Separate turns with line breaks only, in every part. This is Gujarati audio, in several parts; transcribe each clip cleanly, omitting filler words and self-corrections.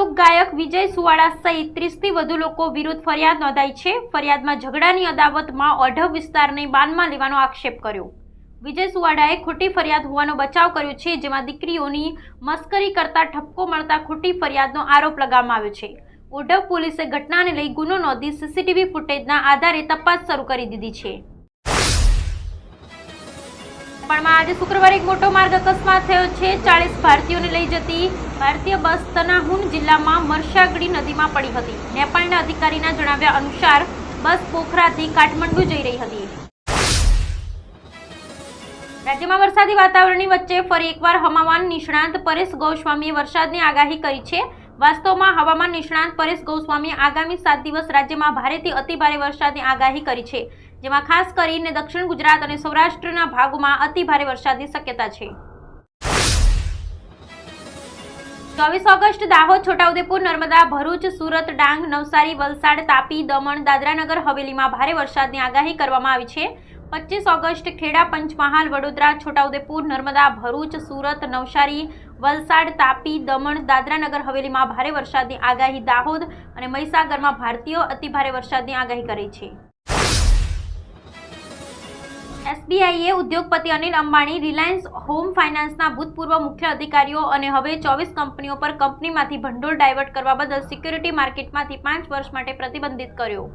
લોક ગાયક વિજય સુવાળા સહિત 30થી વધુ લોકો વિરુદ્ધ ફરિયાદ નોંધાઈ છે। ફરિયાદમાં ઝઘડાની અદાવતમાં ઓઢવ વિસ્તારને બાનમાં લેવાનો આક્ષેપ કર્યો। વિજય સુવાળાએ ખોટી ફરિયાદ હોવાનો બચાવ કર્યો છે, જેમાં દીકરીઓની મસ્કરી કરતા ઠપકો મળતા ખોટી ફરિયાદનો આરોપ લગાવવામાં આવ્યો છે। ઓઢવ પોલીસે ઘટનાને લઈ ગુનો નોંધી સીસીટીવી ફૂટેજના આધારે તપાસ શરૂ કરી દીધી છે। આજે શુક્રવારે એક મોટો માર્ગ અકસ્માત થયો છે। 40 ભારતીયોને લઈ જતી ભારતીય બસ તનાહુન જિલ્લામાં મરશાગડી નદીમાં પડી હતી। નેપાળના અધિકારીના જણાવ્યા અનુસાર બસ પોખરાથી કાઠમંડુ જઈ રહી હતી। રાજ્યમાં વરસાદી વાતાવરણની વચ્ચે ફરી એકવાર હવામાન નિષ્ણાંત પરેશ ગોસ્વામીએ વરસાદની આગાહી કરી છે। વાસ્તવમાં હવામાન નિષ્ણાંત પરેશ ગોસ્વામીએ આગામી 7 દિવસ રાજ્યમાં ભારેથી અતિભારે વરસાદની આગાહી કરી છે, જેમાં ખાસ કરીને દક્ષિણ ગુજરાત અને સૌરાષ્ટ્રના ભાગોમાં અતિભારે વરસાદની શક્યતા છે। 24 ઓગસ્ટ દાહોદ, છોટાઉદેપુર, નર્મદા, ભરૂચ, સુરત, ડાંગ, નવસારી, વલસાડ, તાપી, દમણ, દાદરાનગર હવેલીમાં ભારે વરસાદની આગાહી કરવામાં આવી છે। 25 ઓગસ્ટ ખેડા, પંચમહાલ, વડોદરા, છોટાઉદેપુર, નર્મદા, ભરૂચ, સુરત, નવસારી, વલસાડ, તાપી, દમણ, દાદરાનગર હવેલીમાં ભારે વરસાદની આગાહી, દાહોદ અને મહીસાગરમાં ભારતીય અતિભારે વરસાદની આગાહી કરી છે। એસબીઆઈએ ઉદ્યોગપતિ અનિલ અંબાણી, રિલાયન્સ હોમ ફાઇનાન્સના ભૂતપૂર્વ મુખ્ય અધિકારીઓ અને હવે 24 કંપનીઓ પર કંપનીમાંથી ભંડોળ ડાયવર્ટ કરવા બદલ સિક્યુરિટી માર્કેટમાંથી 5 વર્ષ માટે પ્રતિબંધિત કર્યો।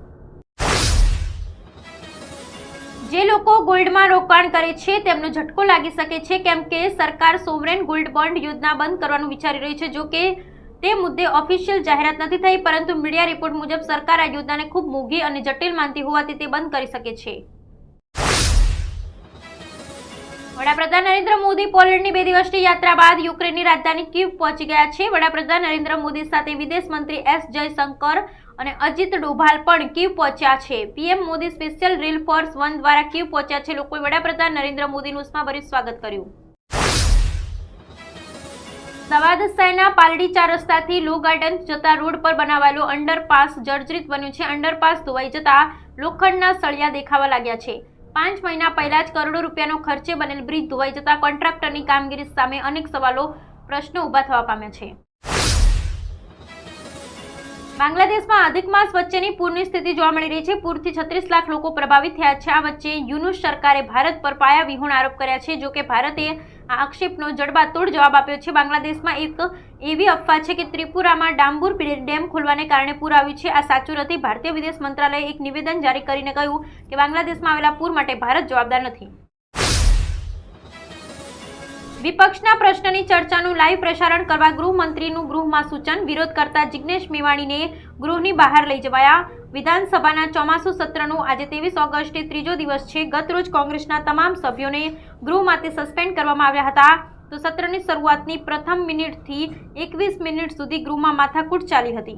જે લોકો ગોલ્ડમાં રોકાણ કરે છે તેમનો ઝટકો લાગી શકે છે, કેમ કે સરકાર સોવરેન ગોલ્ડ બોન્ડ યોજના બંધ કરવાનું વિચારી રહી છે। જો કે તે મુદ્દે ઓફિશિયલ જાહેરાત નથી થઈ, પરંતુ મીડિયા રિપોર્ટ મુજબ સરકાર આ યોજનાને ખૂબ મોંઘી અને જટિલ માનતી હોવાથી તે બંધ કરી શકે છે। વડાપ્રધાન નરેન્દ્ર મોદી પોલેન્ડની 2 દિવસની યાત્રા બાદ યુક્રેનની રાજધાની કીવ પહોંચી ગયા છે। વડાપ્રધાન નરેન્દ્ર મોદી સાથે વિદેશ મંત્રી એસ જયશંકર અને અજીત ડોભાલ પણ કીવ પહોંચ્યા છે। PM Modi special rail force 1 દ્વારા કીવ પહોંચ્યા છે। લોકોએ વડાપ્રધાન નરેન્દ્ર મોદીનું ઉષ્માભર્યું સ્વાગત કર્યું। અમદાવાદ શહેરના પાલડી 4 રસ્તાથી લો ગાર્ડન જતા રોડ પર બનાવાયેલો અંડરપાસ જર્જરિત બન્યું છે। અંડરપાસ ધોવાઈ જતા લોખંડના સળિયા દેખાવા લાગ્યા છે। 5 મહિના પહેલા જ કરોડો રૂપિયાનો ખર્ચે બનેલ બ્રિજ ધોવાઈ જતા કોન્ટ્રાક્ટરની કામગીરી સામે અનેક સવાલો, પ્રશ્નો ઉભા થવા પામ્યા છે। બાંગ્લાદેશમાં અધિક માસ વચ્ચેની પૂરની સ્થિતિ જોવા મળી રહી છે। પૂરથી 36 લાખ લોકો પ્રભાવિત થયા છે। આ વચ્ચે યુનુસ સરકારે ભારત પર પાયાવિહોણ આરોપ કર્યા છે। જો કે ભારતે આ આક્ષેપનો જડબાતોડ જવાબ આપ્યો છે। બાંગ્લાદેશમાં એક એવી અફવા છે કે ત્રિપુરામાં ડામ્બુર ડેમ ખોલવાને કારણે પૂર આવ્યું છે। આ સાચું નથી। ભારતીય વિદેશ મંત્રાલયે એક નિવેદન જારી કરીને કહ્યું કે બાંગ્લાદેશમાં આવેલા પૂર માટે ભારત જવાબદાર નથી। વિપક્ષના પ્રશ્નની ચર્ચાનું લાઈવ પ્રસારણ કરવા ગૃહમંત્રીનું ગૃહમાં સૂચન। વિરોધ કરતા જિગ્નેશ મેવાણીને ગૃહની બહાર લઈ જવાયા। વિધાનસભાના ચોમાસુ સત્રનો આજે 23 ઓગસ્ટે 3જો દિવસ છે। ગતરોજ કોંગ્રેસના તમામ સભ્યોને ગૃહમાંથી સસ્પેન્ડ કરવામાં આવ્યા હતા, તો સત્રની શરૂઆતની પ્રથમ મિનિટથી 21 મિનિટ સુધી ગૃહમાં માથાકૂટ ચાલી હતી।